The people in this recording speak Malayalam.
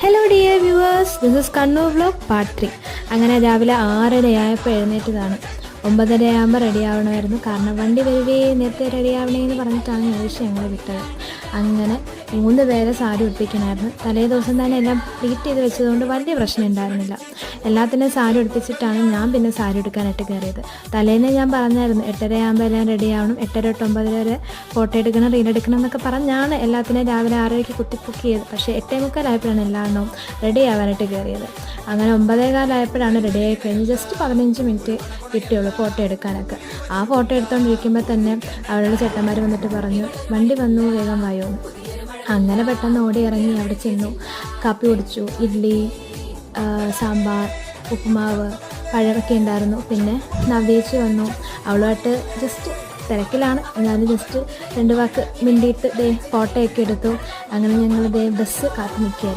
Hello dear viewers, this is Kannur vlog part 3. അങ്ങനെ രാവിലെ 6:30 എഴുന്നേറ്റതാണ്. 9:30 റെഡിയാവണമായിരുന്നു. കാരണം വണ്ടി വരുവേ, നേരത്തെ റെഡിയാവണേന്ന് പറഞ്ഞിട്ടാണ് ഞങ്ങൾ വിട്ടത്. അങ്ങനെ 3 പേരെ സാരി ഉടുപ്പിക്കണമായിരുന്നു. തലേ ദിവസം തന്നെ എല്ലാം പ്ലീറ്റ് ചെയ്ത് വെച്ചതുകൊണ്ട് വലിയ പ്രശ്നം ഉണ്ടായിരുന്നില്ല. എല്ലാത്തിനും സാരി ഉടുപ്പിച്ചിട്ടാണ് ഞാൻ പിന്നെ സാരി എടുക്കാനായിട്ട് കയറിയത്. തലേന്ന് ഞാൻ പറഞ്ഞായിരുന്നു 8:30 എല്ലാം റെഡിയാവണം, 8:30 തൊട്ട് 9 വരെ ഫോട്ടോ എടുക്കണം, റീൽ എടുക്കണം എന്നൊക്കെ പറഞ്ഞാണ് എല്ലാത്തിനും രാവിലെ 6:30 കുത്തിപ്പൊക്കിയത്. പക്ഷേ 8:45 എല്ലാം റെഡി ആവാനായിട്ട് കയറിയത്. അങ്ങനെ 9:15 റെഡിയായി കഴിഞ്ഞ് ജസ്റ്റ് 15 മിനിറ്റ് കിട്ടിയുള്ളൂ ഫോട്ടോ എടുക്കാനൊക്കെ. ആ ഫോട്ടോ എടുത്തുകൊണ്ടിരിക്കുമ്പോൾ തന്നെ അവരുടെ ചേട്ടന്മാർ വന്നിട്ട് പറഞ്ഞു, വണ്ടി വന്നു, വേഗം വായോ. അങ്ങനെ പെട്ടെന്ന് ഓടി ഇറങ്ങി അവിടെ ചെന്നു. കാപ്പി കുടിച്ചു. ഇഡ്ഡലി, സാമ്പാർ, ഉപ്പുമാവ്, പഴമൊക്കെ ഉണ്ടായിരുന്നു. പിന്നെ നവ്യേച്ചി വന്നു. അവളുമായിട്ട് ജസ്റ്റ് തിരക്കിലാണ്, എന്നാലും ജസ്റ്റ് 2 വാക്ക് മിണ്ടിയിട്ട് ഫോട്ടോയൊക്കെ എടുത്തു. അങ്ങനെ ഞങ്ങൾ ബസ് കാത്തു നിൽക്കുകയായിരുന്നു.